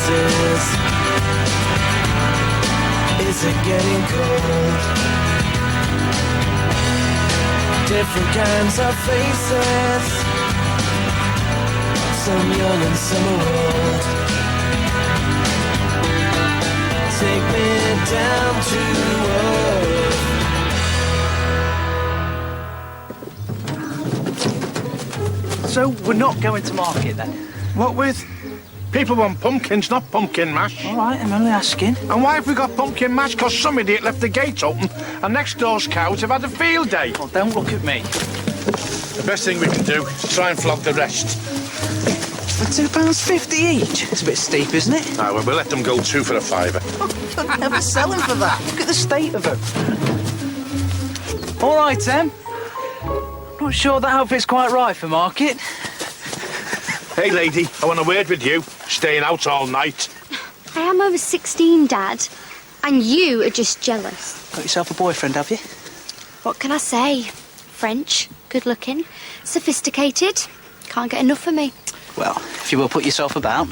faces. Is it getting cold? Different kinds of faces, some young and some are old. Take me down to earth. So we're not going to market then? What with? People want pumpkins, not pumpkin mash. All right, I'm only asking. And why have we got pumpkin mash? Because some idiot left the gate open and next door's cows have had a field day. Well, don't look at me. The best thing we can do is try and flog the rest. For £2.50 each? It's a bit steep, isn't it? Ah, well, we'll let them go 2 for a £5. You'll never sell him for that. Look at the state of him. All right, then. Not sure that outfit's quite right for market. Hey, lady, I want a word with you. Staying out all night. I am over 16, Dad. And you are just jealous. Got yourself a boyfriend, have you? What can I say? French, good looking, sophisticated. Can't get enough of me. Well, if you will put yourself about.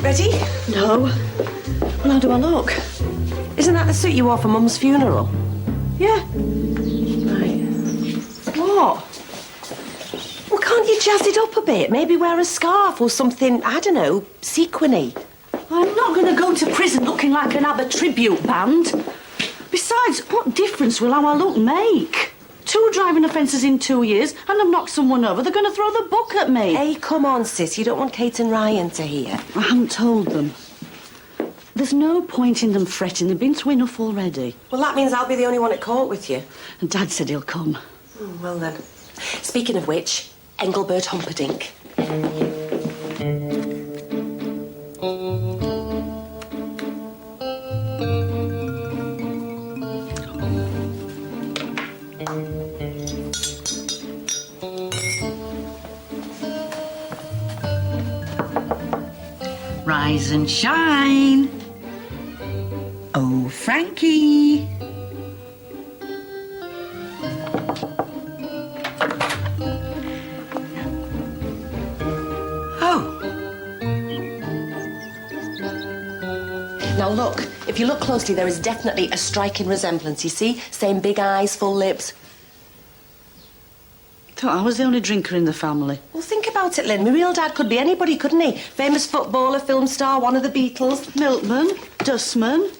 Ready? No. Well, how do I look? Isn't that the suit you wore for Mum's funeral? Yeah. Right. What? Well, can't you jazz it up a bit? Maybe wear a scarf or something, I don't know, sequiny. I'm not going to go to prison looking like an ABBA tribute band. Besides, what difference will our look make? 2 driving offences in 2 years, and I've knocked someone over. They're going to throw the book at me. Hey, come on, sis. You don't want Kate and Ryan to hear. I haven't told them. There's no point in them fretting. They've been through enough already. Well, that means I'll be the only one at court with you. And Dad said he'll come. Well, then. Speaking of which, Engelbert Humperdinck. Rise and shine. Oh, Frankie. Now, look, if you look closely, there is definitely a striking resemblance, you see? Same big eyes, full lips. Thought I was the only drinker in the family. Well, think about it, Lynn. My real dad could be anybody, couldn't he? Famous footballer, film star, one of the Beatles. Milkman, dustman.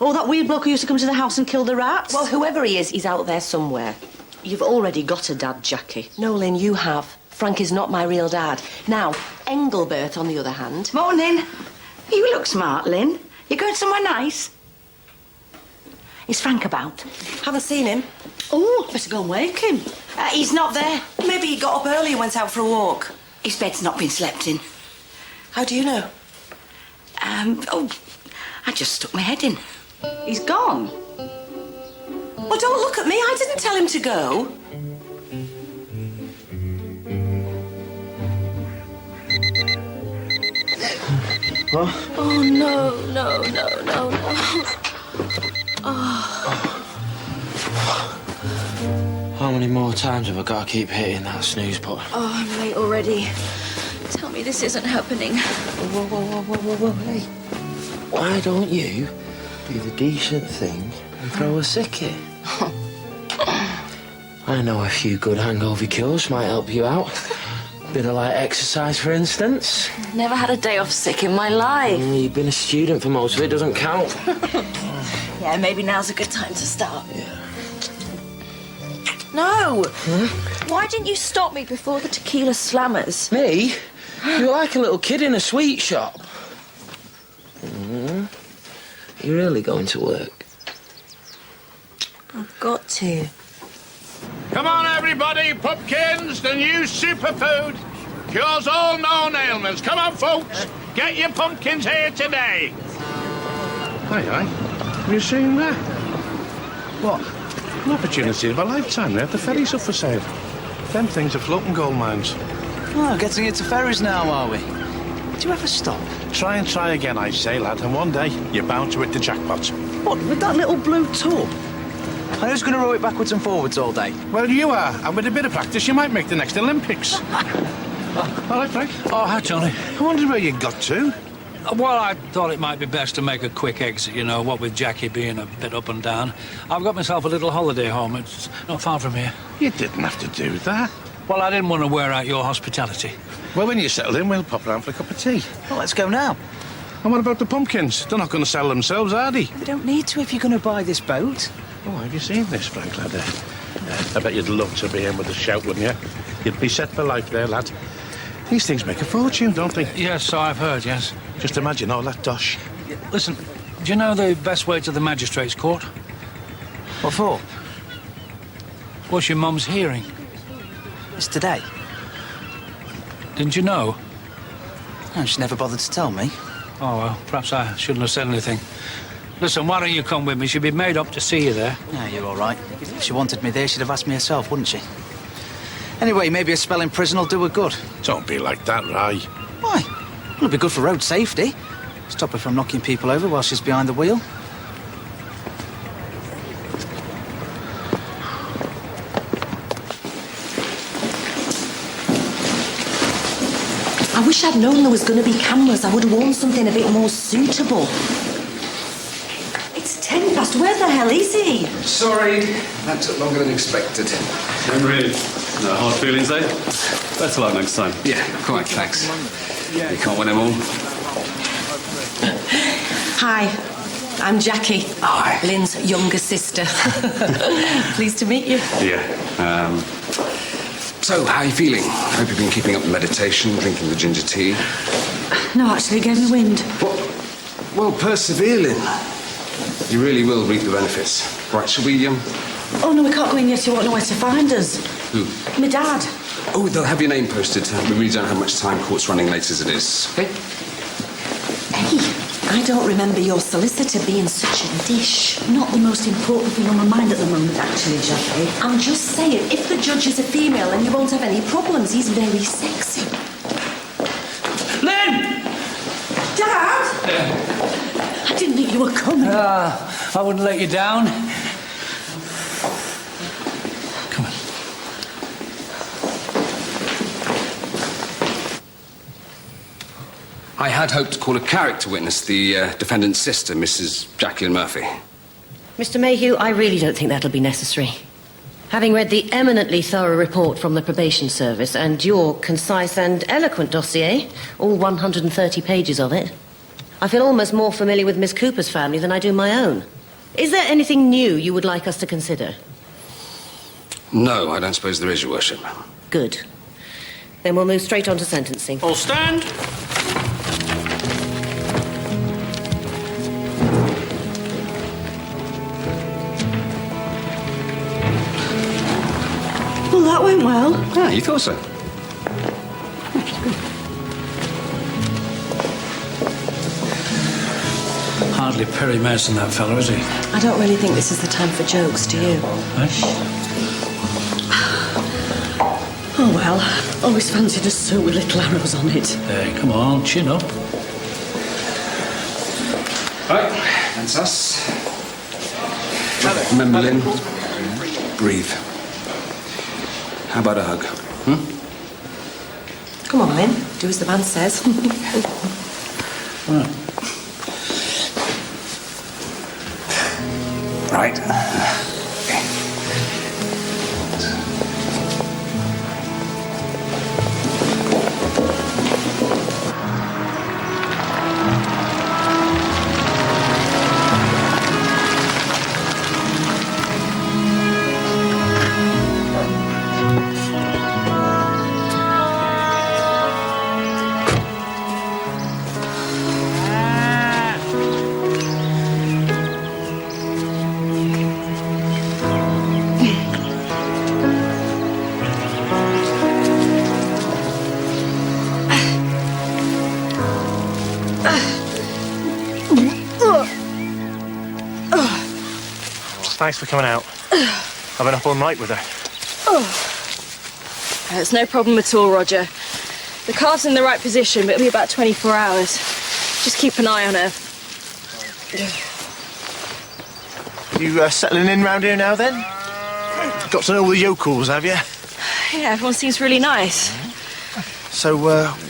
Oh, that weird bloke who used to come to the house and kill the rats. Well, whoever he is, he's out there somewhere. You've already got a dad, Jackie. No, Lynn, you have. Frank is not my real dad. Now, Engelbert, on the other hand... Morning. You look smart, Lynn. You going somewhere nice? Is Frank about? Haven't seen him. Oh, better go and wake him. He's not there. Maybe he got up early and went out for a walk. His bed's not been slept in. How do you know? Oh, I just stuck my head in. He's gone. Well, don't look at me. I didn't tell him to go. What? Oh, no. How many more times have I got to keep hitting that snooze button? Oh, I'm late already. Tell me this isn't happening. Whoa, hey. Why don't you do the decent thing and throw a sickie? I know a few good hangover cures might help you out. Bit of light exercise, for instance. Never had a day off sick in my life. You've been a student for most of it, doesn't count. Yeah, maybe now's a good time to start. Yeah. No! Why didn't you stop me before the tequila slammers? Me? You're like a little kid in a sweet shop. You're really going to work? I've got to. Come on, everybody. Pumpkins, the new superfood. Cures all known ailments. Come on, folks. Get your pumpkins here today. Hi. Have you seen that? What? An opportunity of a lifetime there. The ferries up for sale. Them things are floating gold mines. Oh, getting into ferries now, are we? Do you ever stop? Try and try again, I say, lad, and one day you're bound to hit the jackpot. What, with that little blue tub? And who's going to row it backwards and forwards all day? Well, you are, and with a bit of practice, you might make the next Olympics. Hello, Frank. Oh, hi, Tony. I wondered where you got to. Well, I thought it might be best to make a quick exit, you know, what with Jackie being a bit up and down. I've got myself a little holiday home. It's not far from here. You didn't have to do that. Well, I didn't want to wear out your hospitality. Well, when you settle in, we'll pop round for a cup of tea. Well, let's go now. And what about the pumpkins? They're not going to sell themselves, are they? They don't need to if you're going to buy this boat. Oh, have you seen this, Frank, lad? I bet you'd love to be in with a shout, wouldn't you? You'd be set for life there, lad. These things make a fortune, don't they? Yes, so I've heard, yes. Just imagine all that dosh. Listen, do you know the best way to the magistrate's court? What for? What's your mum's hearing? It's today. Didn't you know? No, she never bothered to tell me. Oh, well, perhaps I shouldn't have said anything. Listen, why don't you come with me? She'd be made up to see you there. Yeah, you're all right. If she wanted me there, she'd have asked me herself, wouldn't she? Anyway, maybe a spell in prison will do her good. Don't be like that, Ray. Why? Well, it'll be good for road safety. Stop her from knocking people over while she's behind the wheel. I wish I'd known there was going to be cameras. I would have worn something a bit more suitable. It's 10 past. Where the hell is he? Sorry, that took longer than expected. No, really? No hard feelings, eh? Better luck next time. Yeah, quite, thanks. You can't win them all. Hi, I'm Jackie. Hi. Lynn's younger sister. Pleased to meet you. Yeah. So, how are you feeling? I hope you've been keeping up the meditation, drinking the ginger tea. No, actually, it gave me wind. Well, persevere, Lynn. You really will reap the benefits. Right, shall we, Oh, no, we can't go in yet. You won't know where to find us. Who? My dad. Oh, they'll have your name posted. We really don't have much time. Court's running late as it is. Okay? Hey, I don't remember your solicitor being such a dish. Not the most important thing on my mind at the moment, actually, Jackie. I'm just saying, if the judge is a female, then you won't have any problems. He's very sexy. Lynn! Dad! I didn't think you were coming. I wouldn't let you down. Come on. I had hoped to call a character witness, the defendant's sister, Mrs. Jacqueline Murphy. Mr. Mayhew, I really don't think that'll be necessary. Having read the eminently thorough report from the probation service and your concise and eloquent dossier, all 130 pages of it, I feel almost more familiar with Miss Cooper's family than I do my own. Is there anything new you would like us to consider? No, I don't suppose there is, Your Worship. Good. Then we'll move straight on to sentencing. All stand. Well, that went well. Ah, you thought so? Hardly Perry Mason, that fella, is he? I don't really think this is the time for jokes, do you? Oh, well. Always fancied a suit with little arrows on it. Hey, come on, chin up. Right, that's us. Remember, Lynn, breathe. How about a hug? Come on, Lynn. Do as the man says. Right. Thanks for coming out. I've been up all night with her. It's no problem at all, Roger. The car's in the right position, but it'll be about 24 hours. Just keep an eye on her. You settling in round here now, then? Got to know all the yokels, have you? Yeah, everyone seems really nice. So,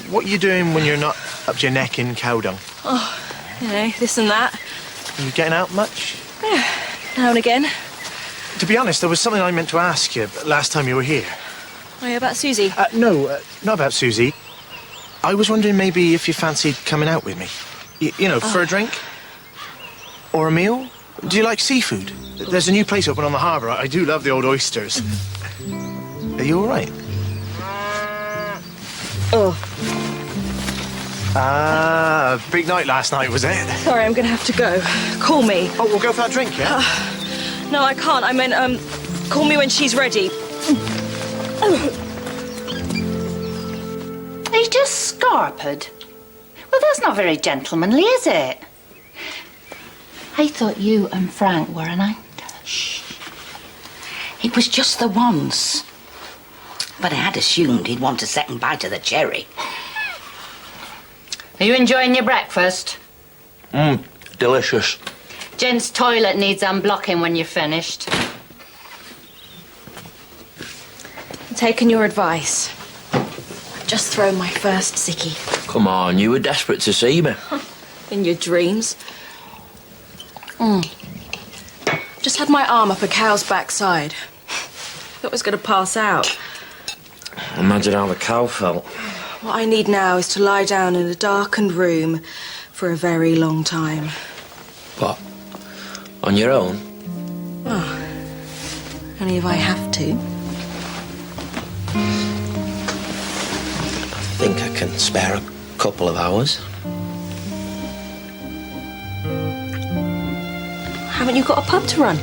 what are you doing when you're not up to your neck in cow dung? Oh, you know, this and that. Are you getting out much? Yeah, now and again. To be honest, there was something I meant to ask you last time you were here. Oh, yeah, about Susie? No, not about Susie. I was wondering maybe if you fancied coming out with me. You know, for a drink? Or a meal? Do you like seafood? There's a new place open on the harbour. I do love the old oysters. Are you all right? Oh. Big night last night, was it? Sorry, I'm going to have to go. Call me. Oh, we'll go for that drink, yeah? No, I can't. I meant, call me when she's ready. Are you just scarpered? Well, that's not very gentlemanly, is it? I thought you and Frank were an act. Shh. It was just the once. But I had assumed he'd want a second bite of the cherry. Are you enjoying your breakfast? Delicious. Jen's toilet needs unblocking when you're finished. I'm taking your advice. I've just thrown my first sickie. Come on, you were desperate to see me. In your dreams. Just had my arm up a cow's backside. Thought I was going to pass out. Imagine how the cow felt. What I need now is to lie down in a darkened room for a very long time. What? On your own? Oh, only if I have to. I think I can spare a couple of hours. Haven't you got a pub to run?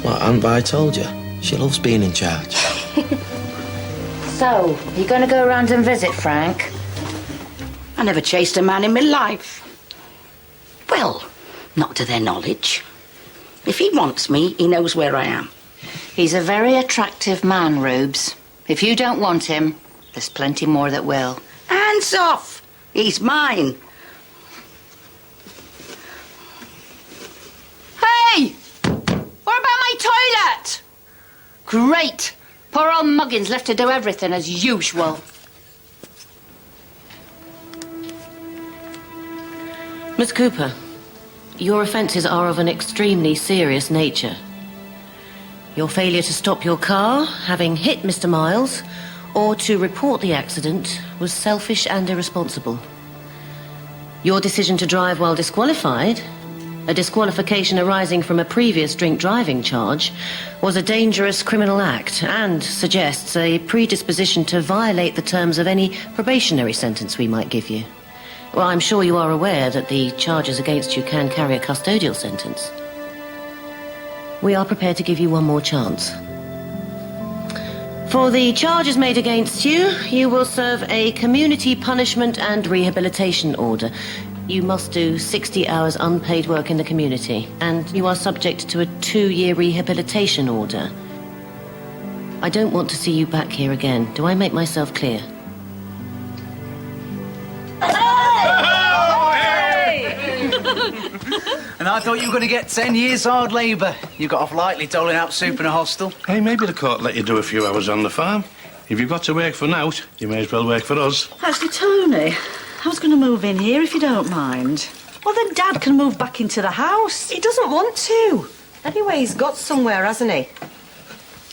What, haven't I told you? She loves being in charge. So, you going to go around and visit Frank? I never chased a man in my life. Well, not to their knowledge. If he wants me, he knows where I am. He's a very attractive man, Rubes. If you don't want him, there's plenty more that will. Hands off! He's mine. Hey! What about my toilet? Great! Poor old Muggins left to do everything as usual. Miss Cooper, your offences are of an extremely serious nature. Your failure to stop your car, having hit Mr. Miles, or to report the accident was selfish and irresponsible. Your decision to drive while disqualified, a disqualification arising from a previous drink driving charge, was a dangerous criminal act and suggests a predisposition to violate the terms of any probationary sentence we might give you. Well, I'm sure you are aware that the charges against you can carry a custodial sentence. We are prepared to give you one more chance. For the charges made against you, you will serve a community punishment and rehabilitation order. You must do 60 hours unpaid work in the community, and you are subject to a 2-year rehabilitation order. I don't want to see you back here again. Do I make myself clear? And I thought you were going to get 10 years hard labour. You got off lightly doling out soup in a hostel. Hey, maybe the court let you do a few hours on the farm. If you've got to work for Nout, you may as well work for us. Actually, Tony, I was going to move in here if you don't mind. Well, then Dad can move back into the house. He doesn't want to. Anyway, he's got somewhere, hasn't he?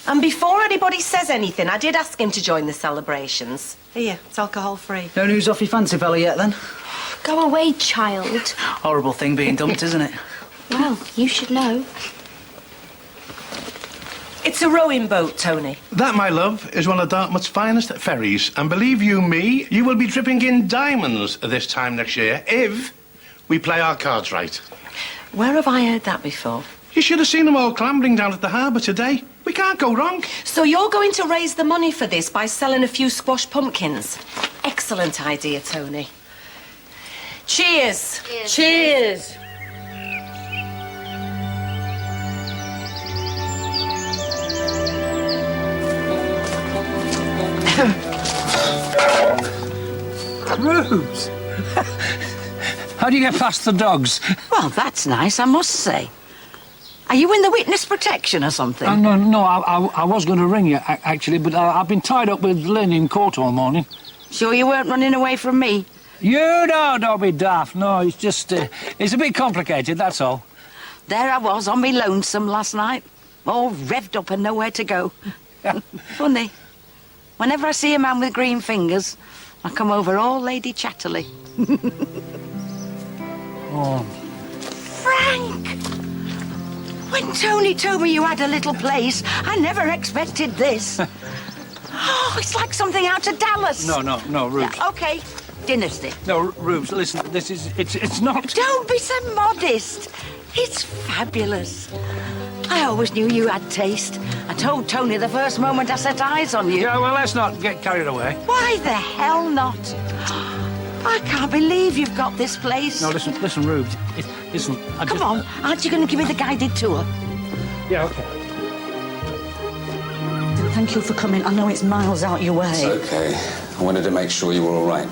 And before anybody says anything, I did ask him to join the celebrations. Here, it's alcohol-free. No news off your fancy fella yet, then? Go away, child. Horrible thing being dumped, isn't it? Well, you should know. It's a rowing boat, Tony. That, my love, is one of Dartmouth's finest ferries. And believe you me, you will be dripping in diamonds this time next year if we play our cards right. Where have I heard that before? You should have seen them all clambering down at the harbour today. We can't go wrong. So you're going to raise the money for this by selling a few squash pumpkins? Excellent idea, Tony. Cheers. Cheers. Cheers. Rose! How do you get past the dogs? Well, that's nice, I must say. Are you in the witness protection or something? No, I was going to ring you, actually, but I've been tied up with Lynn in court all morning. Sure you weren't running away from me? You don't be daft. No, it's just, it's a bit complicated, that's all. There I was on me lonesome last night, all revved up and nowhere to go. Funny. Whenever I see a man with green fingers, I come over all Lady Chatterley. Oh. Frank! When Tony told me you had a little place, I never expected this. Oh, it's like something out of Dallas. No, Rubes. Yeah, OK, dynasty. No, Rubes, listen, it's not... Don't be so modest. It's fabulous. I always knew you had taste. I told Tony the first moment I set eyes on you. Yeah, well, let's not get carried away. Why the hell not? I can't believe you've got this place. No, listen, Rubes. Listen, Come on, aren't you going to give me the guided tour? Yeah, OK. Thank you for coming. I know it's miles out your way. It's OK. I wanted to make sure you were all right.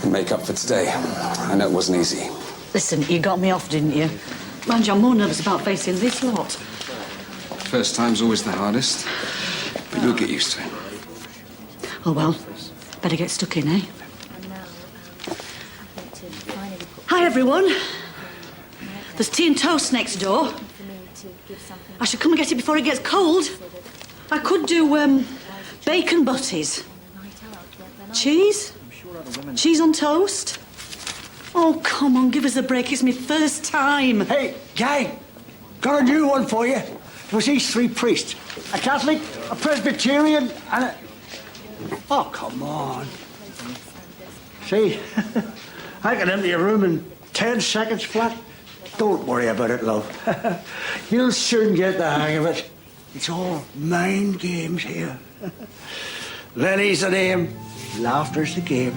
And make up for today. I know it wasn't easy. Listen, you got me off, didn't you? Mind you, I'm more nervous about facing this lot. First time's always the hardest. But you'll get used to it. Oh, well. Better get stuck in, eh? Hi, everyone. There's tea and toast next door. I should come and get it before it gets cold. I could do, bacon butties. Cheese? Cheese on toast? Oh, come on, give us a break. It's my first time. Hey, gang, got a new one for you. It was these three priests. A Catholic, a Presbyterian, and a... Oh, come on. See, I can empty a room in 10 seconds flat. Don't worry about it, love. You'll soon get the hang of it. It's all mind games here. Lenny's the name, laughter's the game.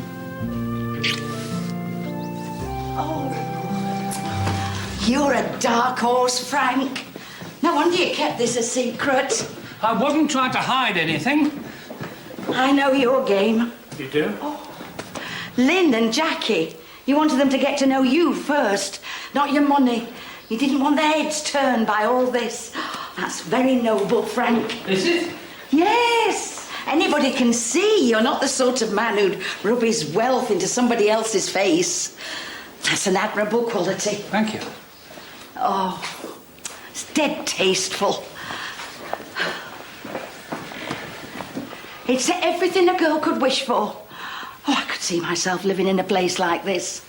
You're a dark horse, Frank. No wonder you kept this a secret. I wasn't trying to hide anything. I know your game. You do? Lynn and Jackie, you wanted them to get to know you first, not your money. You didn't want their heads turned by all this. That's very noble, Frank. Is it? Yes. Anybody can see you're not the sort of man who'd rub his wealth into somebody else's face. That's an admirable quality. Thank you. Oh, it's dead tasteful. It's everything a girl could wish for. Oh, I could see myself living in a place like this.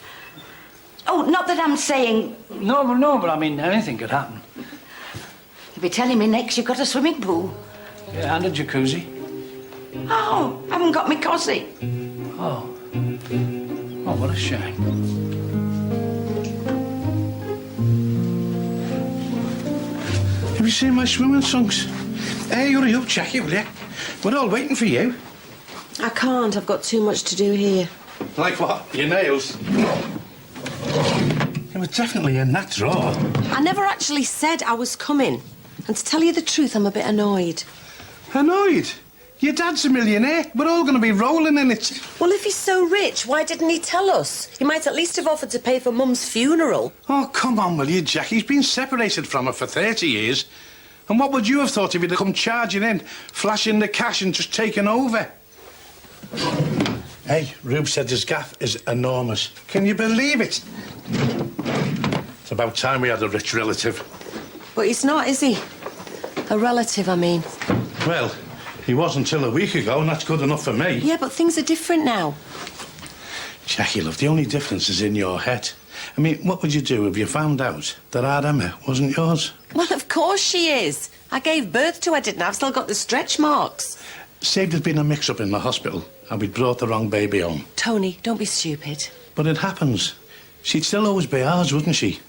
Oh, not that I'm saying... No, but I mean, anything could happen. You'll be telling me next you've got a swimming pool. Yeah, and a jacuzzi. Oh, haven't got me cosy. Oh. Oh, what a shame. Have you seen my swimming trunks? Hey, hurry up, Jackie, will you? We're all waiting for you. I can't. I've got too much to do here. Like what? Your nails? They were definitely in that drawer. I never actually said I was coming. And to tell you the truth, I'm a bit annoyed. Annoyed? Your dad's a millionaire. We're all going to be rolling in it. Well, if he's so rich, why didn't he tell us? He might at least have offered to pay for Mum's funeral. Oh, come on, will you, Jack? He's been separated from her for 30 years. And what would you have thought if he'd come charging in, flashing the cash and just taking over? Hey, Rube said his gaff is enormous. Can you believe it? It's about time we had a rich relative. But he's not, is he? A relative, I mean. Well, he was until a week ago, and that's good enough for me. Yeah, but things are different now. Jackie, love, the only difference is in your head. I mean, what would you do if you found out that our Emma wasn't yours? Well, of course she is. I gave birth to her, didn't I? I've still got the stretch marks. Say there'd been a mix-up in the hospital and we'd brought the wrong baby home. Tony, don't be stupid. But it happens. She'd still always be ours, wouldn't she?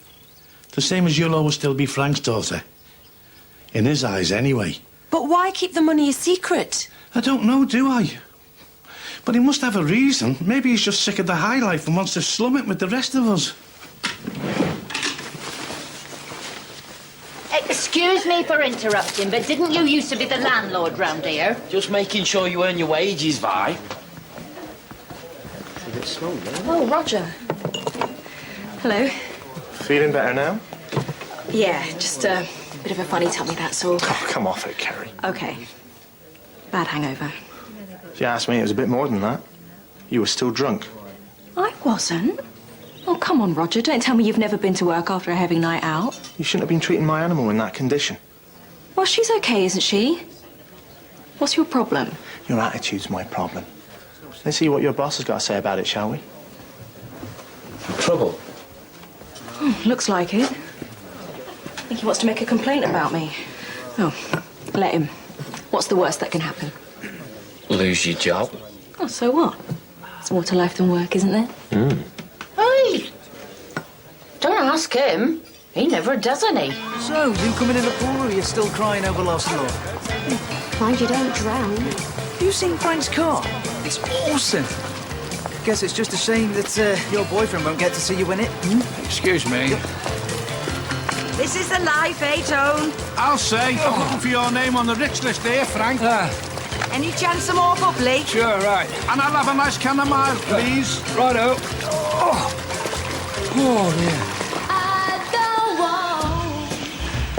The same as you'll always still be Frank's daughter. In his eyes, anyway. But why keep the money a secret? I don't know, do I? But he must have a reason. Maybe he's just sick of the high life and wants to slum it with the rest of us. Excuse me for interrupting, but didn't you used to be the landlord round here? Just making sure you earn your wages, Vi. It's a bit small, isn't it? Oh, Roger. Hello. Feeling better now? Yeah, just a bit of a funny tummy, that's all. Oh, come off it, Kerry. Okay. Bad hangover. If you ask me, it was a bit more than that. You were still drunk. I wasn't. Oh, come on, Roger. Don't tell me you've never been to work after a heavy night out. You shouldn't have been treating my animal in that condition. Well, she's okay, isn't she? What's your problem? Your attitude's my problem. Let's see what your boss has got to say about it, shall we? Trouble? Looks like it. I think he wants to make a complaint about me. Oh, let him. What's the worst that can happen? Lose your job? Oh, so what? It's more to life than work, isn't there? Hey! Don't ask him. He never does any. So, you coming in the pool or are you still crying over lost love? Mind you don't drown. Have you seen Frank's car? It's awesome. Guess it's just a shame that your boyfriend won't get to see you in it. Excuse me. This is the life, eh, Tone? I'll say, I'm looking for your name on the rich list here, Frank. Any chance of more bubbly? Sure, right. And I'll have a nice can of mild, please. Righto. Oh, dear.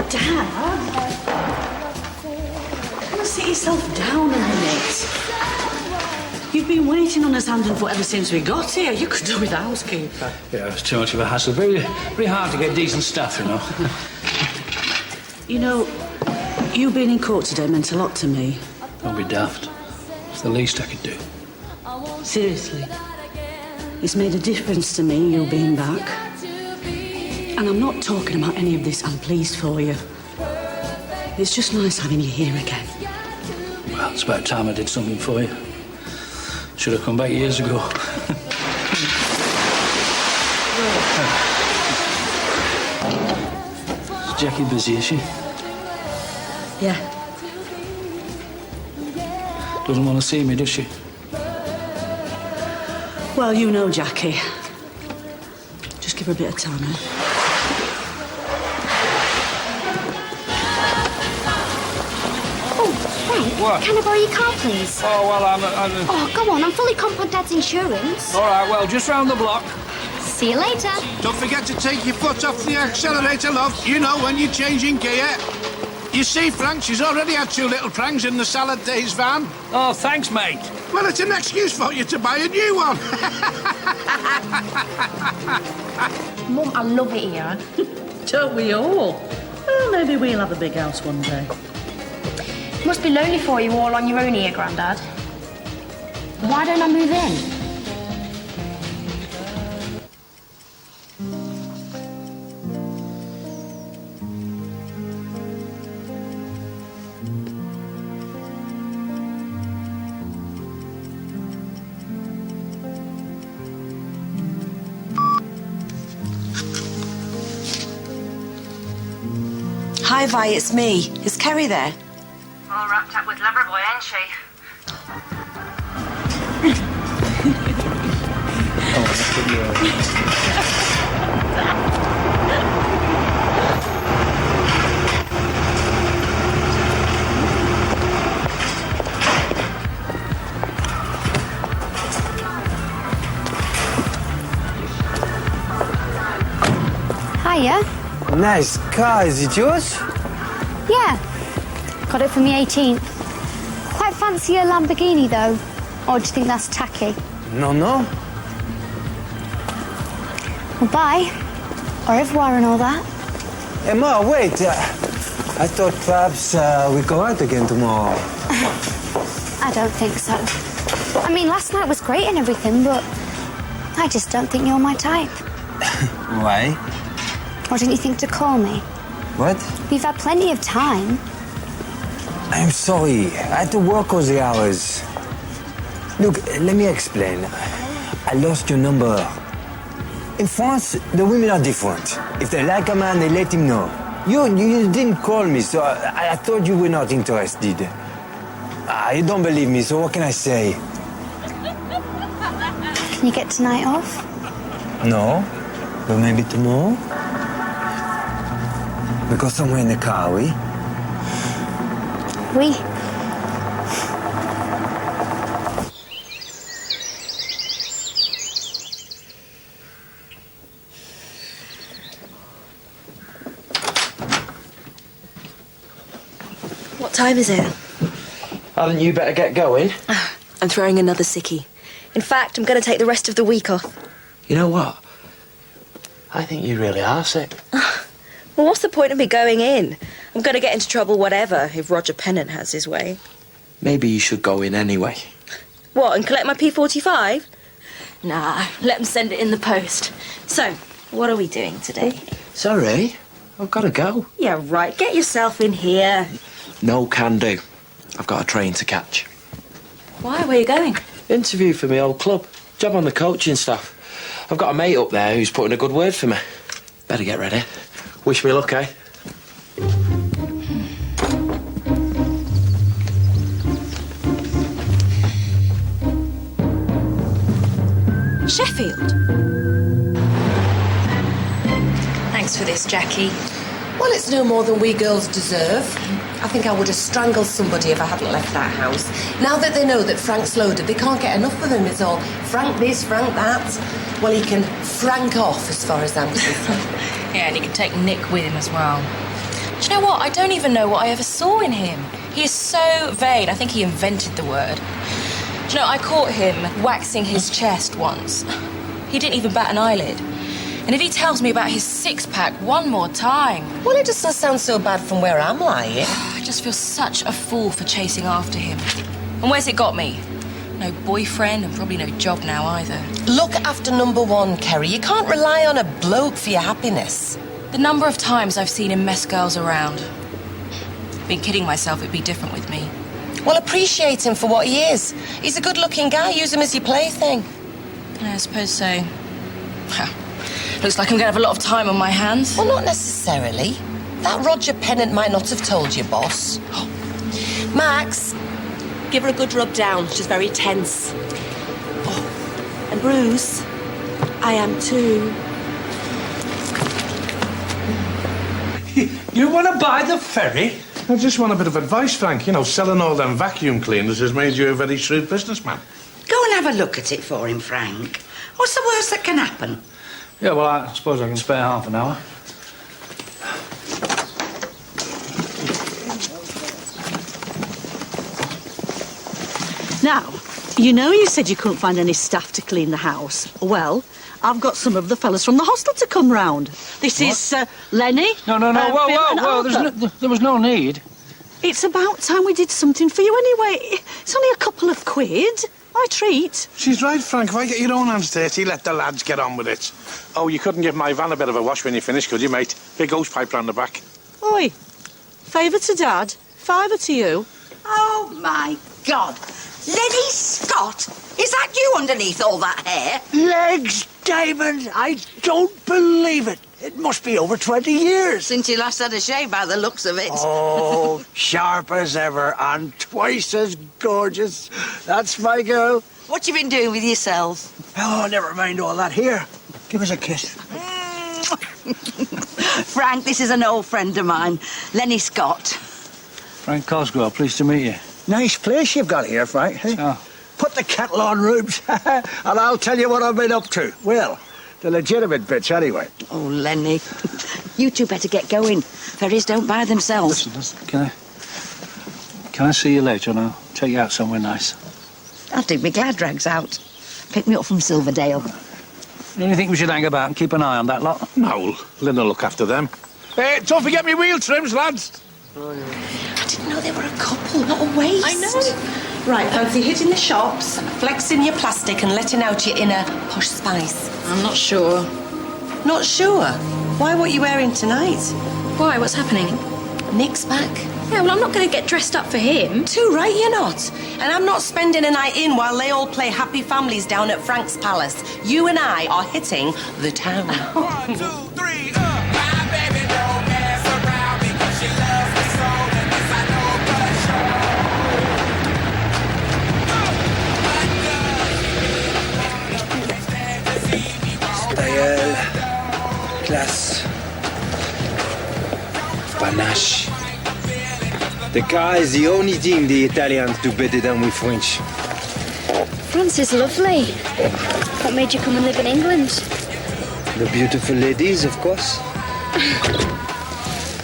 Dad? Come and sit yourself down a minute. You've been waiting on us hand and foot ever since we got here. You could do with a housekeeper. Yeah, it's too much of a hassle. Very hard to get decent staff, you know. You know, you being in court today meant a lot to me. Don't be daft. It's the least I could do. Seriously. It's made a difference to me, you being back. And I'm not talking about any of this. I'm pleased for you. It's just nice having you here again. Well, it's about time I did something for you. Should have come back years ago. Is Jackie busy, is she? Yeah. Doesn't want to see me, does she? Well, you know Jackie. Just give her a bit of time, eh? Frank, can I borrow your car, please? Oh, well, I'm... Oh, go on, I'm fully comp on Dad's insurance. All right, well, just round the block. See you later. Don't forget to take your foot off the accelerator, love. You know, when you're changing gear. You see, Frank, she's already had 2 little prangs in the salad days van. Oh, thanks, mate. Well, it's an excuse for you to buy a new one. Mum, I love it here. Don't we all? Well, maybe we'll have a big house one day. Must be lonely for you all on your own here, Grandad. Why don't I move in? Hi, Vi, it's me. Is Kerry there? All wrapped up with Loverboy, ain't she? Hiya. Nice car, is it yours? Yeah. Got it for me 18th. Quite fancy a Lamborghini, though. Or do you think that's tacky? No. Well, bye. Au revoir and all that. Emma, wait. I thought perhaps we go out again tomorrow. I don't think so. I mean, last night was great and everything, but I just don't think you're my type. Why? Or didn't you think to call me? What? We've had plenty of time. I'm sorry. I had to work all the hours. Look, let me explain. I lost your number. In France, the women are different. If they like a man, they let him know. You didn't call me, so I thought you were not interested. You don't believe me, so what can I say? Can you get tonight off? No, but maybe tomorrow? We go somewhere in the car, we? Oui. What time is it? Hadn't you better get going? I'm throwing another sickie. In fact, I'm going to take the rest of the week off. You know what? I think you really are sick. Well, what's the point of me going in? I'm going to get into trouble whatever if Roger Pennant has his way. Maybe you should go in anyway. What, and collect my P45? Nah, let them send it in the post. So, what are we doing today? Sorry, I've got to go. Yeah, right. Get yourself in here. No can do. I've got a train to catch. Why? Where are you going? Interview for my old club. Job on the coaching staff. I've got a mate up there who's putting a good word for me. Better get ready. Wish me luck, eh? Sheffield. Thanks for this, Jackie. Well, it's no more than we girls deserve. I think I would have strangled somebody if I hadn't left that house. Now that they know that Frank's loaded, they can't get enough of him. It's all Frank this, Frank that. Well, he can Frank off as far as I'm concerned. Yeah, and he can take Nick with him as well. Do you know what? I don't even know what I ever saw in him. He is so vain. I think he invented the word. Do you know, I caught him waxing his chest once. He didn't even bat an eyelid. And if he tells me about his six-pack one more time... Well, it doesn't sound so bad from where I'm lying. I just feel such a fool for chasing after him. And where's it got me? No boyfriend and probably no job now either. Look after number one, Kerry. You can't rely on a bloke for your happiness. The number of times I've seen him mess girls around. Been kidding myself it'd be different with me. Well, appreciate him for what he is. He's a good-looking guy. Use him as your plaything. Yeah, I suppose so. Looks like I'm going to have a lot of time on my hands. Well, not necessarily. That Roger Pennant might not have told you, boss. Max, give her a good rub down. She's very tense. Oh. And Bruce, I am too. You want to buy the ferry? I just want a bit of advice, Frank. You know, selling all them vacuum cleaners has made you a very shrewd businessman. Go and have a look at it for him, Frank. What's the worst that can happen? Yeah, well, I suppose I can spare half an hour. Now, you know you said you couldn't find any staff to clean the house. Well, I've got some of the fellas from the hostel to come round. This is Lenny. No, Bill, and Arthur. There was no need. It's about time we did something for you anyway. It's only a couple of quid. My treat. She's right, Frank. If I get your own hands dirty, let the lads get on with it. Oh, you couldn't give my van a bit of a wash when you finish, could you, mate? Big hose pipe round the back. Oi, favour to Dad, fiver to you. Oh, my God. Lenny Scott? Is that you underneath all that hair? Legs, Damon, I don't believe it. It must be over 20 years. Since you last had a shave by the looks of it. Oh, sharp as ever and twice as gorgeous. That's my girl. What you been doing with yourself? Oh, never mind all that. Here, give us a kiss. Frank, this is an old friend of mine, Lenny Scott. Frank Cosgrove, pleased to meet you. Nice place you've got here, Frank. Hey? Oh. Put the kettle on, Rubes, and I'll tell you what I've been up to. Well, the legitimate bits, anyway. Oh, Lenny, you two better get going. Ferries don't buy themselves. Listen, can I see you later and I'll take you out somewhere nice? I'll dig me glad rags out. Pick me up from Silverdale. Don't you think we should hang about and keep an eye on that lot? No, Lynda look after them. Hey, don't forget me wheel trims, lads. I didn't know they were a couple, not a waste. I know. Right, fancy hitting the shops, flexing your plastic and letting out your inner posh spice. I'm not sure. Not sure? Why, what are you wearing tonight? Why? What's happening? Nick's back. Yeah, well, I'm not going to get dressed up for him. Too right you're not. And I'm not spending a night in while they all play Happy Families down at Frank's Palace. You and I are hitting the town. 1, 2, 3, my baby don't mess around because she loves me so, and this I know for sure. Style, classe, panache. The car is the only thing the Italians do better than we French. France is lovely. What made you come and live in England? The beautiful ladies, of course.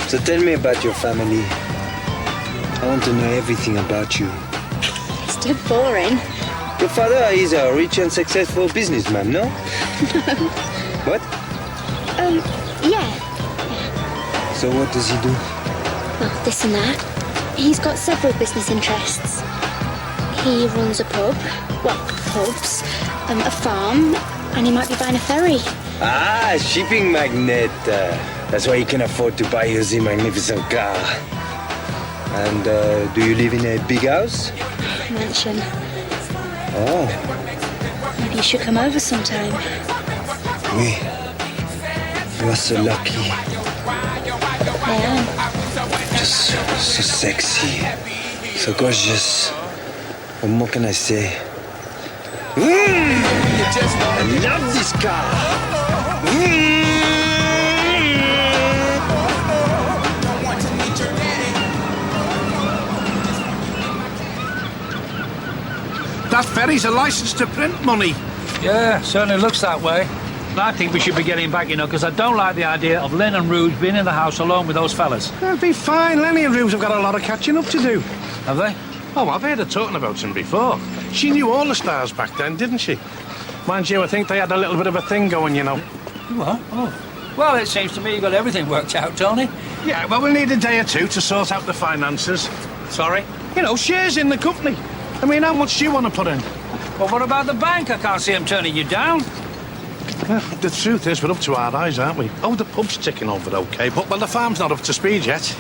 So tell me about your family. I want to know everything about you. It's too boring. Your father is a rich and successful businessman, no? What? Yeah. So what does he do? Well, this and that. He's got several business interests. He runs a pub, well, pubs, a farm, and he might be buying a ferry. Ah, shipping magnate. That's why he can afford to buy you the magnificent car. And do you live in a big house? Mansion. Oh. Maybe you should come over sometime. Oui. You are so lucky. I am. Just so sexy. So gorgeous. What more can I say? I love this car. That ferry's a license to print money. Yeah, certainly looks that way. And I think we should be getting back, you know, because I don't like the idea of Lynn and Rouge being in the house alone with those fellas. They'll be fine. Lenny and Rouge have got a lot of catching up to do. Have they? Oh, I've heard her talking about him before. She knew all the stars back then, didn't she? Mind you, I think they had a little bit of a thing going, you know. What? Oh. Well, it seems to me you got everything worked out, Tony. Yeah, well, we'll need a day or two to sort out the finances. Sorry? You know, shares in the company. I mean, how much do you want to put in? Well, what about the bank? I can't see him turning you down. Well, the truth is, we're up to our eyes, aren't we? Oh, the pub's ticking over okay, but, well, the farm's not up to speed yet.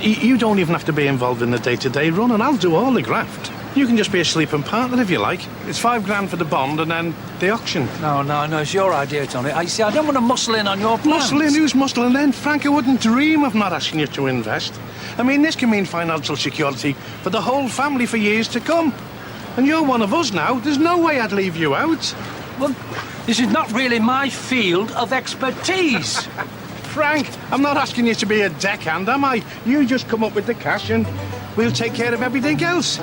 You don't even have to be involved in the day-to-day run, and I'll do all the graft. You can just be a sleeping partner if you like. It's $5,000 for the bond and then the auction. No, it's your idea, Tony. I see, I don't want to muscle in on your plans. Muscle in? Who's muscling in? Frank, I wouldn't dream of not asking you to invest. I mean, this can mean financial security for the whole family for years to come. And you're one of us now. There's no way I'd leave you out. Well, this is not really my field of expertise. Frank, I'm not asking you to be a deckhand, am I? You just come up with the cash and we'll take care of everything else.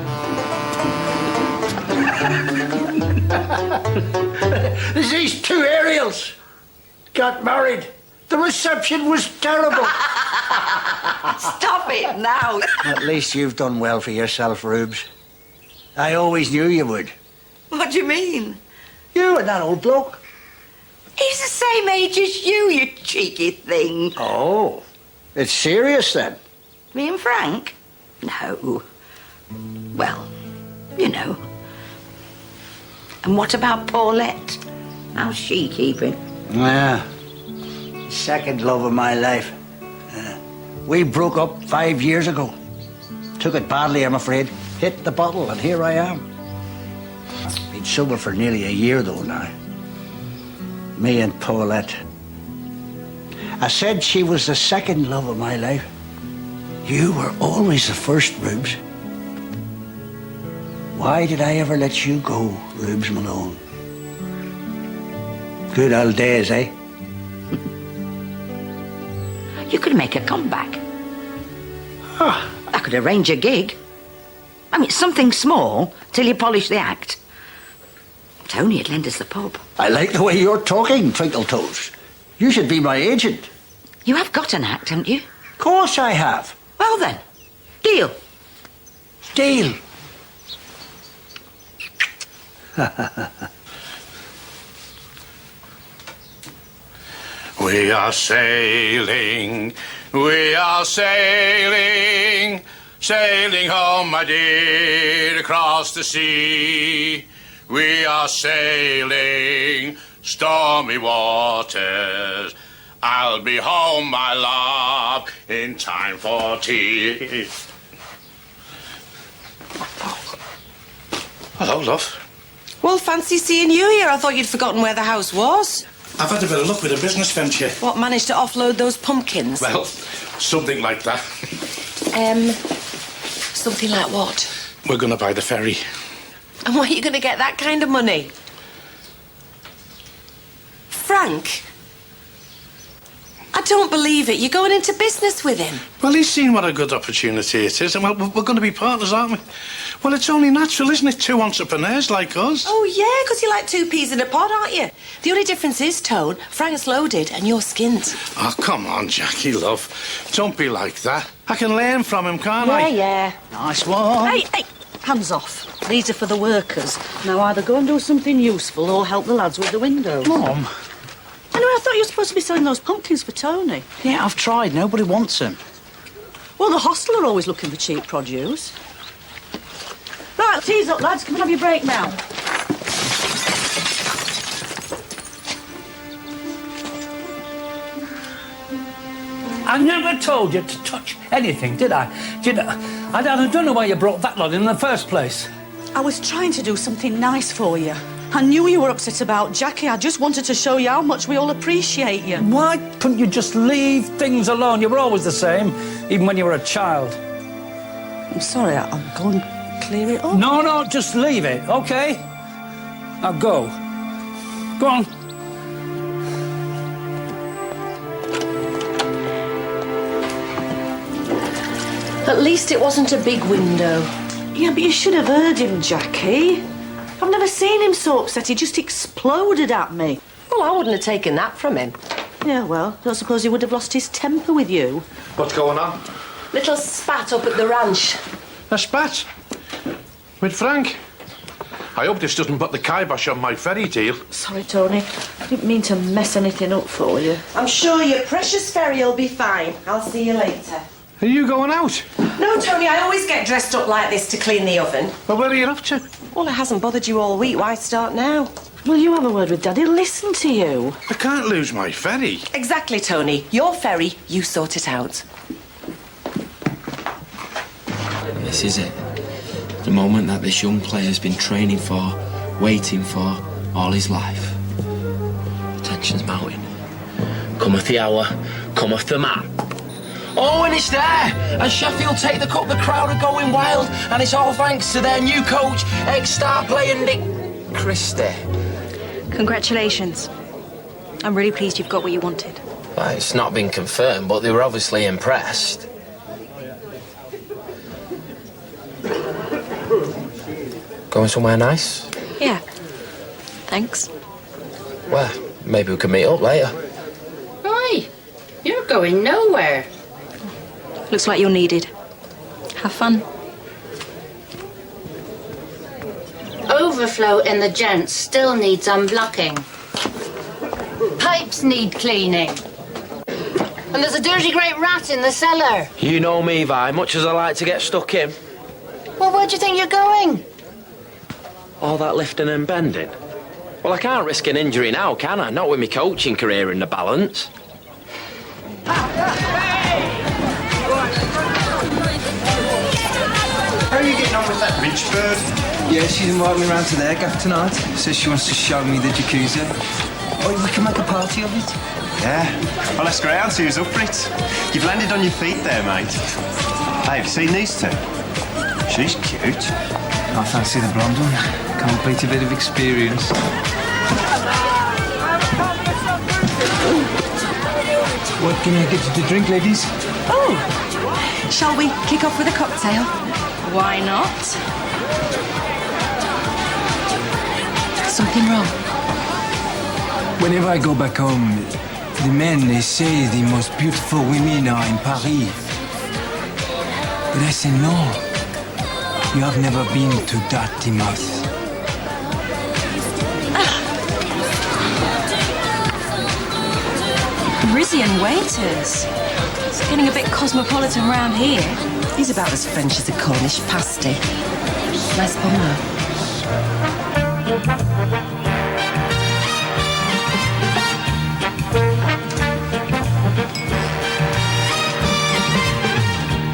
There's these two Ariels. Got married. The reception was terrible. Stop it now. At least you've done well for yourself, Rubes. I always knew you would. What do you mean? You and that old bloke. He's the same age as you cheeky thing. Oh, it's serious then? Me and Frank? No. Well, you know. And what about Paulette? How's she keeping? Yeah. Second love of my life. We broke up 5 years ago. Took it badly, I'm afraid. Hit the bottle, and here I am. Been sober for nearly a year, though, now. Me and Paulette. I said she was the second love of my life. You were always the first, Rubes. Why did I ever let you go, Rubes Malone? Good old days, eh? You could make a comeback. Oh, I could arrange a gig. I mean, something small till you polish the act. Tony at lend us the pub. I like the way you're talking, Twinkle Toes. You should be my agent. You have got an act, haven't you? Of course I have. Well then, deal. Deal. We are sailing, sailing home, my dear, across the sea. We are sailing stormy waters. I'll be home, my love, in time for tea. Hello, love. Well, fancy seeing you here. I thought you'd forgotten where the house was. I've had a bit of luck with a business venture. What, managed to offload those pumpkins? Well, something like that. Something like what? We're going to buy the ferry. And where are you going to get that kind of money? Frank? I don't believe it. You're going into business with him. Well, he's seen what a good opportunity it is, and well, we're going to be partners, aren't we? Well, it's only natural, isn't it? Two entrepreneurs like us. Oh, yeah, because you're like two peas in a pod, aren't you? The only difference is, Tone, Frank's loaded and you're skinned. Oh, come on, Jackie, love. Don't be like that. I can learn from him, can't I? Yeah. Nice one. Hey, Hands off. These are for the workers. Now either go and do something useful or help the lads with the windows. Mom. Anyway, I thought you were supposed to be selling those pumpkins for Tony. Yeah, I've tried. Nobody wants them. Well, the hostel are always looking for cheap produce. Right, tea's up, lads. Come and have your break now. I never told you to touch anything, did I? I don't know why you brought that lot in the first place. I was trying to do something nice for you. I knew you were upset about Jackie. I just wanted to show you how much we all appreciate you. Why couldn't you just leave things alone? You were always the same, even when you were a child. I'm sorry, I'll go and clear it up. No, just leave it, OK? Now go. Go on. At least it wasn't a big window. Yeah, but you should have heard him, Jackie. I've never seen him so upset. He just exploded at me. Well, I wouldn't have taken that from him. Yeah, well, don't suppose he would have lost his temper with you. What's going on? Little spat up at the ranch. A spat? With Frank? I hope this doesn't put the kibosh on my ferry deal. Sorry, Tony. I didn't mean to mess anything up for you. I'm sure your precious ferry will be fine. I'll see you later. Are you going out? No, Tony, I always get dressed up like this to clean the oven. Well, where are you off to? Well, it hasn't bothered you all week. Why start now? Will you have a word with Daddy? Listen to you. I can't lose my ferry. Exactly, Tony. Your ferry, you sort it out. This is it. The moment that this young player's been training for, waiting for, all his life. Tension's mounting. Cometh the hour, cometh the man. Oh, and it's there! And Sheffield take the cup, the crowd are going wild, and it's all thanks to their new coach, ex-star player Nick Christie. Congratulations. I'm really pleased you've got what you wanted. Well, it's not been confirmed, but they were obviously impressed. Going somewhere nice? Yeah. Thanks. Well, maybe we can meet up later. Oi, you're going nowhere. Looks like you're needed. Have fun. Overflow in the gents still needs unblocking. Pipes need cleaning. And there's a dirty great rat in the cellar. You know me, Vi, much as I like to get stuck in. Well, where do you think you're going? All that lifting and bending. Well, I can't risk an injury now, can I? Not with my coaching career in the balance. How are you getting on with that rich bird? Yeah, she's invited me round to their gaff tonight. Says she wants to show me the jacuzzi. Oh, we can make a party of it. Yeah. Well, that's great. I'll see who's up for it. You've landed on your feet there, mate. Hey, have you seen these two? She's cute. I fancy the blonde one. Complete a bit of experience. What can I get you to drink, ladies? Oh, shall we kick off with a cocktail? Why not? Something wrong? Whenever I go back home, the men, they say the most beautiful women are in Paris. But I say no. You have never been to Dartmouth. Parisian waiters. It's getting a bit cosmopolitan round here. He's about as French as a Cornish pasty. Nice bomber.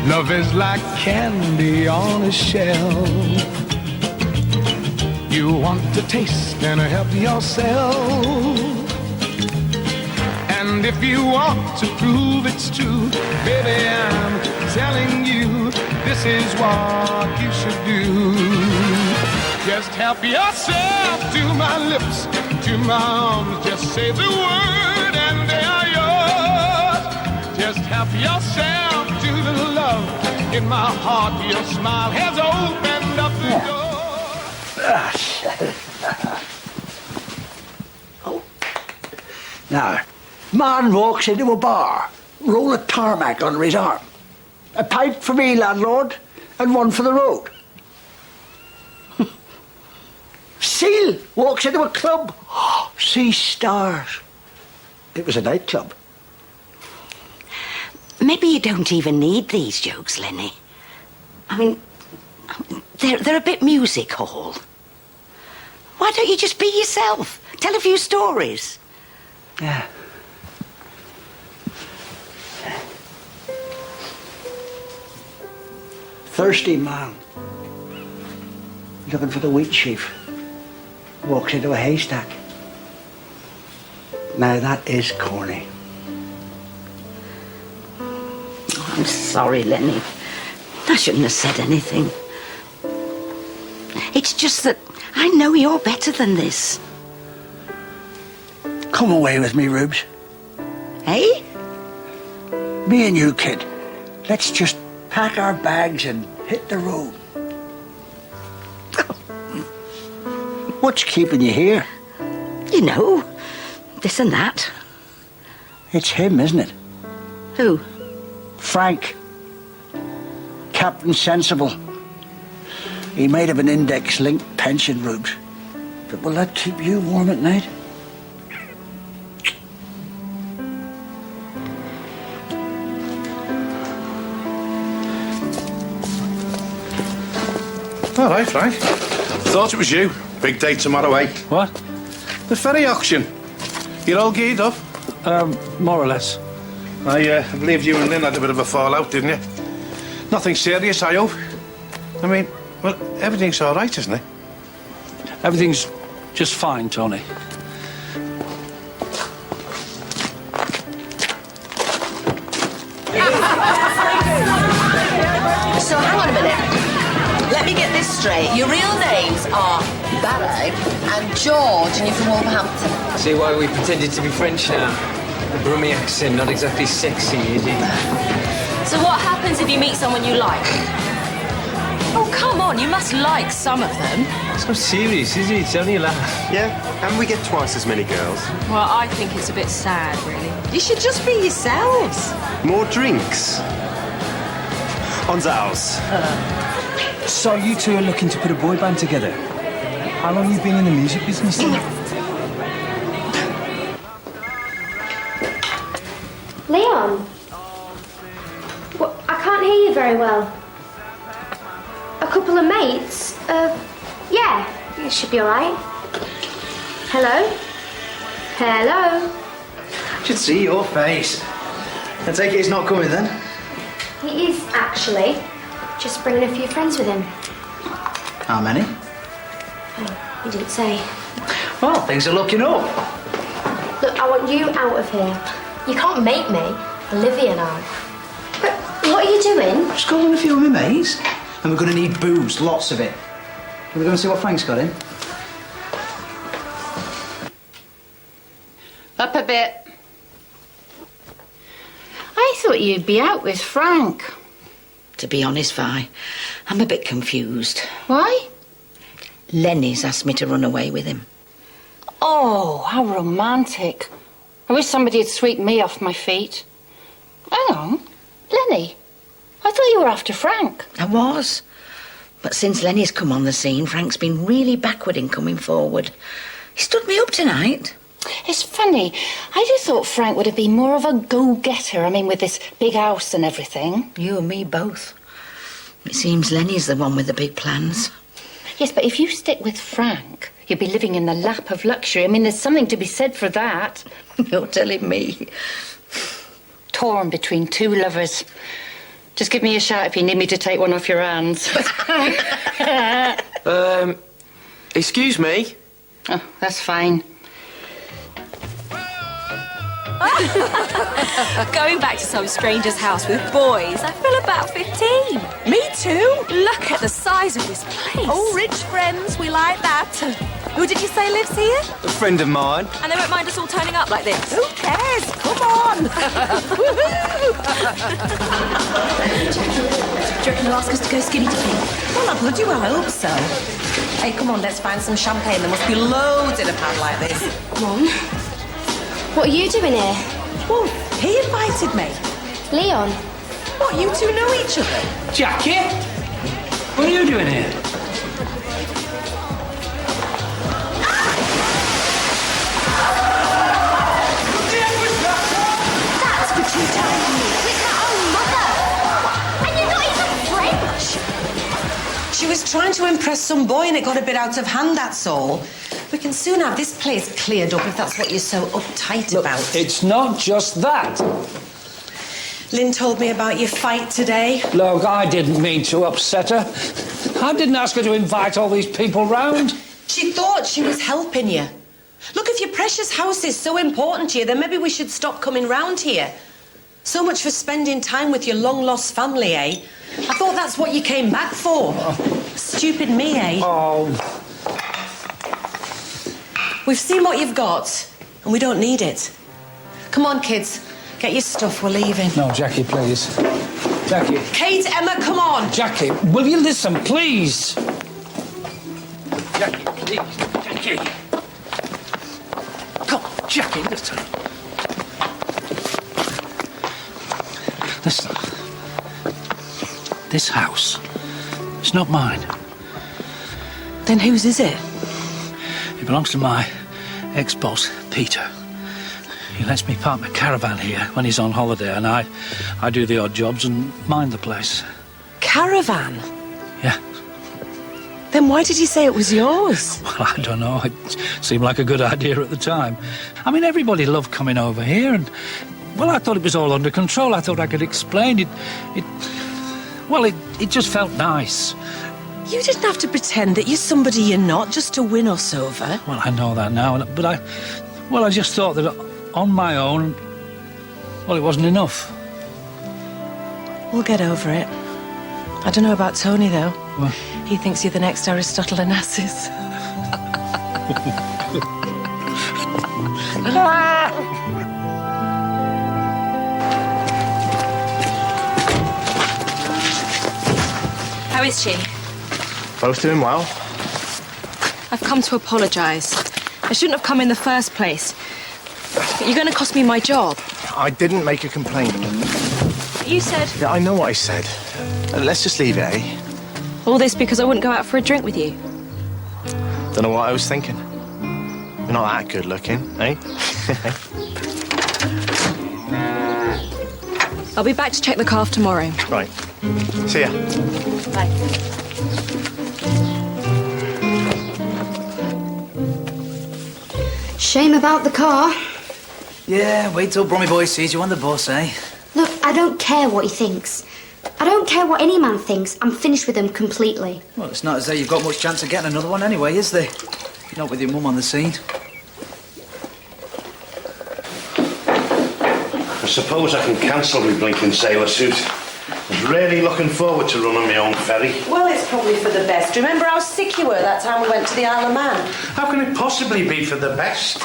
Love is like candy on a shelf. You want to taste and help yourself. And if you want to prove it's true, baby, I'm telling you, this is what you should do. Just help yourself to my lips, to my arms. Just say the word and they are yours. Just help yourself to the love in my heart. Your smile has opened up the door. Now, man walks into a bar, roll a tarmac under his arm. A pipe for me, landlord, and one for the road. Seal walks into a club, sees stars. It was a nightclub. Maybe you don't even need these jokes, Lenny. I mean, they're a bit music hall. Why don't you just be yourself? Tell a few stories. Yeah. Thirsty man, looking for the wheat sheaf, walks into a haystack. Now that is corny. I'm sorry, Lenny. I shouldn't have said anything. It's just that I know you're better than this. Come away with me, Rubes. Hey? Me and you, kid. Let's just pack our bags and hit the road. What's keeping you here? You know, this and that. It's him, isn't it? Who? Frank. Captain Sensible. He might have an index-linked pension, Rubes. But will that keep you warm at night? All right, Frank. Thought it was you. Big day tomorrow, eh? What? The ferry auction. You're all geared up? More or less. I believe you and Lynn had a bit of a fallout, didn't you? Nothing serious, I hope. I mean, well, everything's all right, isn't it? Everything's just fine, Tony. So hang on a minute. Let me get this straight. Your real names are Baron and George, and you're from Wolverhampton. See why we pretended to be French now? The Brummie accent, not exactly sexy, is it? So what happens if you meet someone you like? Oh, come on, you must like some of them. It's not serious, is it? It's only a laugh. Yeah, and we get twice as many girls. Well, I think it's a bit sad, really. You should just be yourselves. More drinks. On ours. So you two are looking to put a boy band together? How long have you been in the music business then? Leon? What, I can't hear you very well. A couple of mates? Yeah, it should be all right. Hello? Hello? Should see your face. I take it he's not coming then? He is, actually. Just bringing a few friends with him. How many? Oh, he didn't say. Well, things are looking up. Look, I want you out of here. You can't make me. Olivia and I. But what are you doing? Just calling a few of my mates. And we're going to need booze, lots of it. Can we go and see what Frank's got in? Up a bit. I thought you'd be out with Frank. To be honest, Vi, I'm a bit confused. Why? Lenny's asked me to run away with him. Oh, how romantic. I wish somebody had swept me off my feet. Hang on. Lenny, I thought you were after Frank. I was. But since Lenny's come on the scene, Frank's been really backward in coming forward. He stood me up tonight. It's funny. I just thought Frank would have been more of a go-getter. I mean, with this big house and everything. You and me both. It seems Lenny's the one with the big plans. Yes, but if you stick with Frank, you'll be living in the lap of luxury. I mean, there's something to be said for that. You're telling me. Torn between two lovers. Just give me a shout if you need me to take one off your hands. Excuse me? Oh, that's fine. Going back to some stranger's house with boys, I feel about 15. Me too. Look at the size of this place. Oh, rich friends, we like that. Who did you say lives here? A friend of mine. And they won't mind us all turning up like this. Who cares? Come on. Do you reckon they'll ask us to go skinny dipping? Well, I bloody well hope so. Hey, come on, let's find some champagne. There must be loads in a pad like this. Mum, what are you doing here? Well, he invited me. Leon? What, you two know each other? Jackie? What are you doing here? was trying to impress some boy and it got a bit out of hand, that's all. We can soon have this place cleared up if that's what you're so uptight about. It's not just that. Lynn told me about your fight today. Look, I didn't mean to upset her. I didn't ask her to invite all these people round. She thought she was helping you. Look, if your precious house is so important to you, then maybe we should stop coming round here. So much for spending time with your long-lost family, eh? I thought that's what you came back for. Stupid me, eh? Oh. We've seen what you've got, and we don't need it. Come on, kids. Get your stuff, we're leaving. No, Jackie, please. Jackie. Kate, Emma, come on. Jackie, will you listen, please? Jackie, please. Jackie. Come on, Jackie, listen. Listen. This house, it's not mine. Then whose is it? It belongs to my ex-boss, Peter. He lets me park my caravan here when he's on holiday, and I do the odd jobs and mind the place. Caravan? Yeah. Then why did he say it was yours? Well, I don't know. It seemed like a good idea at the time. I mean, everybody loved coming over here, and, well, I thought it was all under control. I thought I could explain it. It just felt nice. You didn't have to pretend that you're somebody you're not just to win us over. Well, I know that now, but I just thought that on my own, well, it wasn't enough. We'll get over it. I don't know about Tony, though. What? He thinks you're the next Aristotle Onassis. How is she? Both doing well. I've come to apologise. I shouldn't have come in the first place. But you're going to cost me my job. I didn't make a complaint. You said... Yeah, I know what I said. Let's just leave it, eh? All this because I wouldn't go out for a drink with you. Don't know what I was thinking. You're not that good looking, eh? I'll be back to check the calf tomorrow. Right. See ya. Bye. Shame about the car. Yeah, wait till Brommy Boy sees you on the bus, eh? Look, I don't care what he thinks. I don't care what any man thinks. I'm finished with him completely. Well, it's not as though you've got much chance of getting another one anyway, is there? You're not with your mum on the scene. I suppose I can cancel my blinking sailor suit. I was really looking forward to running my own ferry. Well, it's probably for the best. Remember how sick you were that time we went to the Isle of Man? How can it possibly be for the best?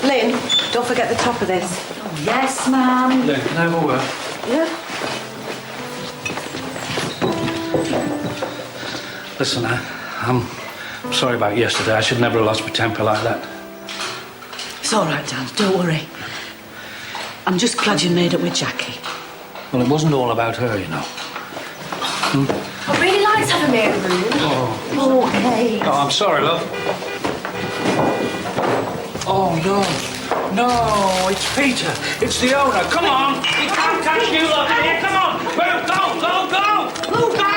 Lynn, don't forget the top of this. Oh, yes, ma'am. Lynn, can I have a word? Yeah? Listen, I'm sorry about yesterday. I should never have lost my temper like that. It's all right, Dan. Don't worry. I'm just glad you made up with Jackie. Well, it wasn't all about her, you know. I'd really like to have a mirror room. Oh. Okay. Oh, I'm sorry, love. Oh, no. No, it's Peter. It's the owner. Come on. We can't catch you up in here. Come on. Move. Go. Move. Go.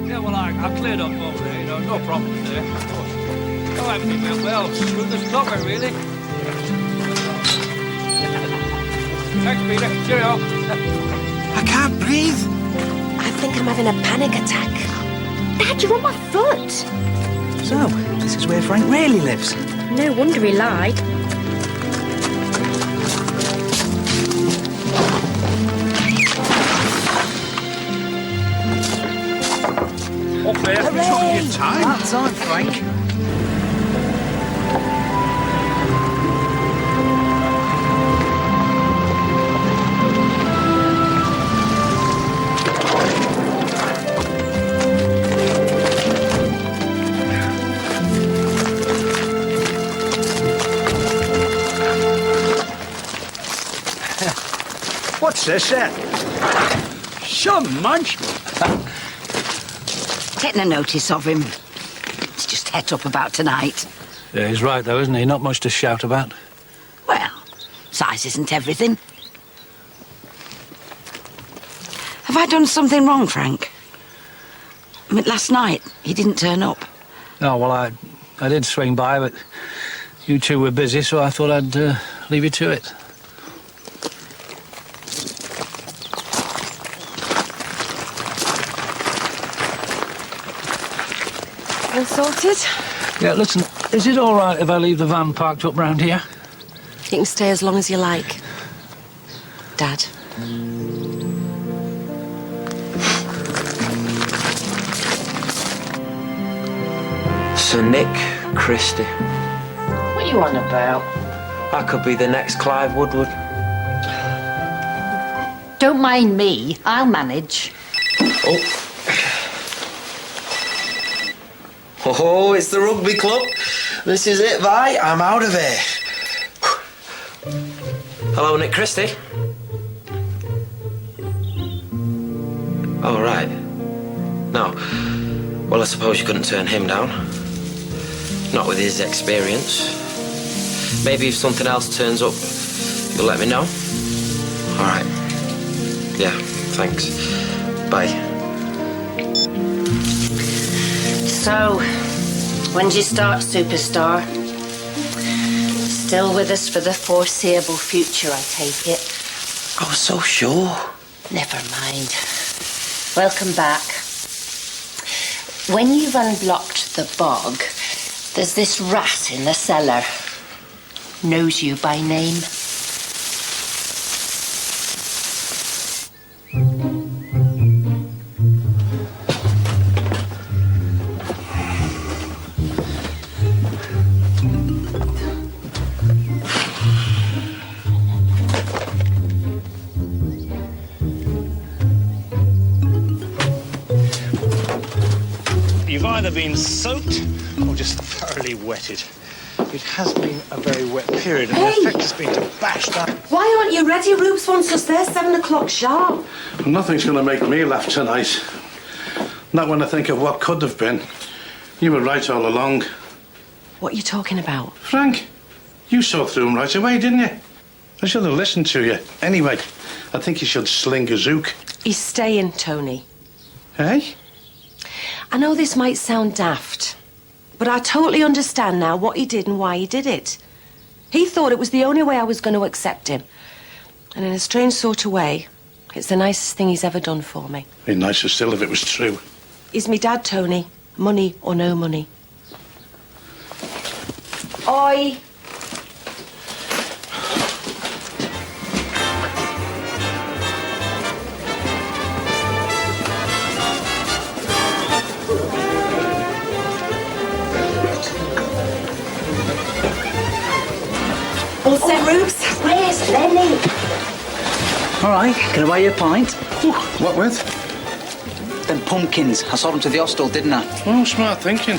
Yeah, well, I cleared up over there, you know. No problem there. Of course. Oh, everything went well. With the stopper, really. Thanks, Peter. Cheerio. I can't breathe. I think I'm having a panic attack. Dad, you're on my foot. So, this is where Frank really lives. No wonder he lied. Up there. Took your time. That time, Frank. What's this then? Some munch. Take no notice of him. He's just het up about tonight. Yeah, he's right, though, isn't he? Not much to shout about. Well, size isn't everything. Have I done something wrong, Frank? I mean, last night, he didn't turn up. No, well, I did swing by, but you two were busy, so I thought I'd leave you to it. All sorted? Yeah, listen, is it all right if I leave the van parked up round here? You can stay as long as you like, Dad. Sir Nick Christie. What are you on about? I could be the next Clive Woodward. Don't mind me. I'll manage. Oh, it's the rugby club. This is it, Vi. I'm out of here. Hello, Nick Christie. Oh, right. No. Well, I suppose you couldn't turn him down. Not with his experience. Maybe if something else turns up, you'll let me know? All right. Yeah, thanks. Bye. So, when do you start, superstar? Still with us for the foreseeable future, I take it. I was so sure. Never mind. Welcome back. When you've unblocked the bog, there's this rat in the cellar. Knows you by name. You've either been soaked or just thoroughly wetted. It has been a very wet period, and the effect has been to bash that. Why aren't you ready? Roops wants us there 7 o'clock sharp. Well, nothing's going to make me laugh tonight. Not when I think of what could have been. You were right all along. What are you talking about? Frank, you saw through him right away, didn't you? I should have listened to you. Anyway, I think you should sling a zook. He's staying, Tony. Hey? I know this might sound daft, but I totally understand now what he did and why he did it. He thought it was the only way I was going to accept him. And in a strange sort of way, it's the nicest thing he's ever done for me. Be nicer still if it was true. He's me dad, Tony. Money or no money. Oi! All set, Roops? Where's Lenny? All right, can I buy you a pint? What with? Them pumpkins. I sold them to the hostel, didn't I? Oh, smart thinking.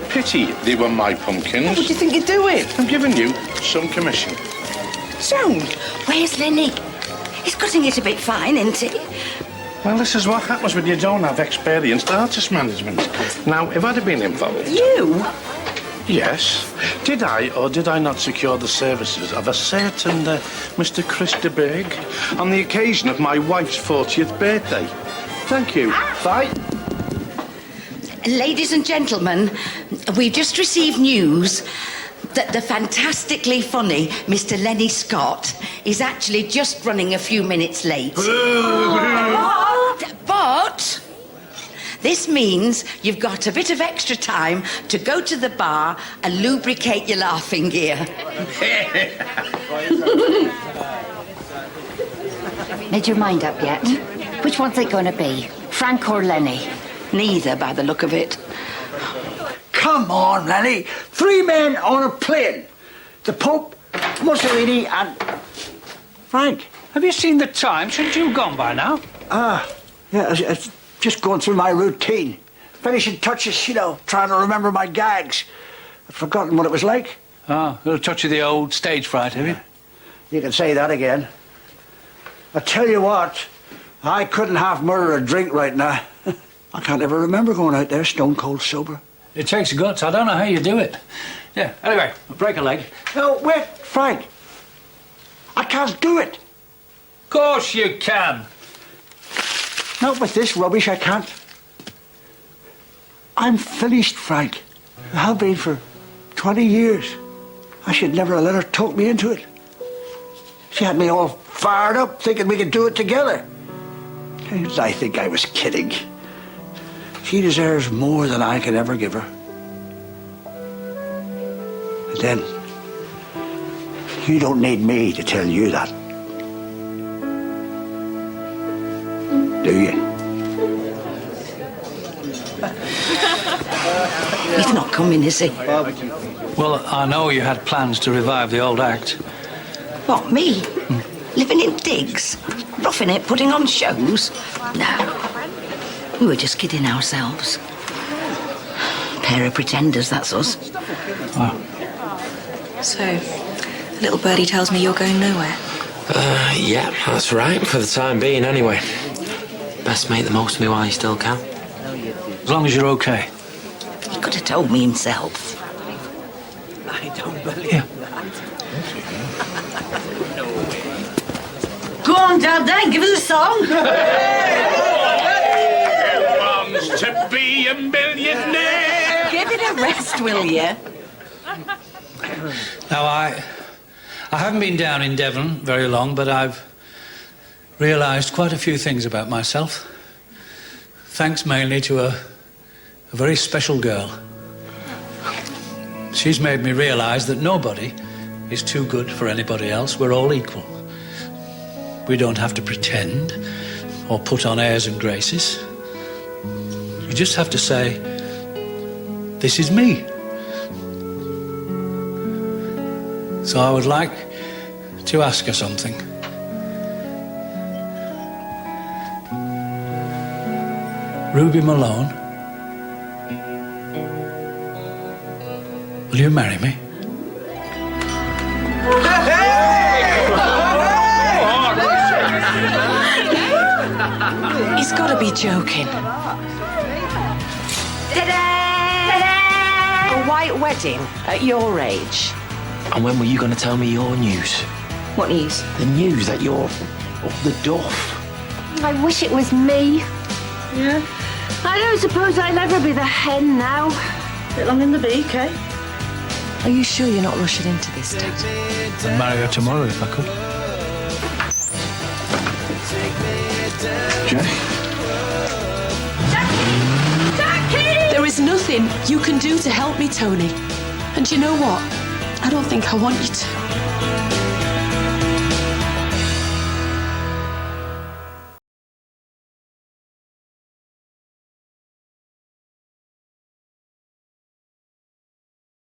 Pity they were my pumpkins. What do you think you're doing? I'm giving you some commission. Sound. Where's Lenny? He's cutting it a bit fine, isn't he? Well, this is what happens when you don't have experienced artist management. Now, if I'd have been involved... You? Yes. Did I or did I not secure the services of a certain Mr. Christeberg on the occasion of my wife's 40th birthday? Thank you. Bye. Ladies and gentlemen, we've just received news that the fantastically funny Mr. Lenny Scott is actually just running a few minutes late. But this means you've got a bit of extra time to go to the bar and lubricate your laughing gear. Made your mind up yet? Which one's it going to be? Frank or Lenny? Neither, by the look of it. Come on, Lenny. 3 men on a plane. The Pope, Mussolini, and Frank. Have you seen the time? Shouldn't you have gone by now? Yeah, it's just going through my routine. Finishing touches, you know, trying to remember my gags. I've forgotten what it was like. Oh, a touch of the old stage fright, have you? You can say that again. I tell you what, I couldn't half murder a drink right now. I can't ever remember going out there stone cold sober. It takes guts. I don't know how you do it. Yeah, anyway, I'll break a leg. No, wait, Frank. I can't do it. Of course you can. Not with this rubbish, I can't. I'm finished, Frank. I have been for 20 years. I should never have let her talk me into it. She had me all fired up, thinking we could do it together. And I think I was kidding. She deserves more than I could ever give her. And then, you don't need me to tell you that. Do you? He's not coming, is he? Well, I know you had plans to revive the old act. What, me? Living in digs? Roughing it, putting on shows? No. We were just kidding ourselves. Pair of pretenders, that's us. So, the little birdie tells me you're going nowhere. Yeah, that's right, for the time being anyway. Best make the most of me while you still can. As long as you're okay. He could have told me himself. I don't believe that. Go on, Dad, then. Give us a song. Who wants to be a millionaire? Give it a rest, will you? Now, I haven't been down in Devon very long, but I've realised quite a few things about myself. Thanks mainly to a very special girl. She's made me realise that nobody is too good for anybody else. We're all equal. We don't have to pretend or put on airs and graces. You just have to say, this is me. So I would like to ask her something. Ruby Malone, will you marry me? He's got to be joking. A white wedding at your age. And when were you going to tell me your news? What news? The news that you're off the duff. I wish it was me. Yeah. I don't suppose I'll ever be the hen now. Bit long in the beak, eh? Are you sure you're not rushing into this, Dad? I'd marry her tomorrow if I could. Jackie! There is nothing you can do to help me, Tony. And you know what? I don't think I want you to.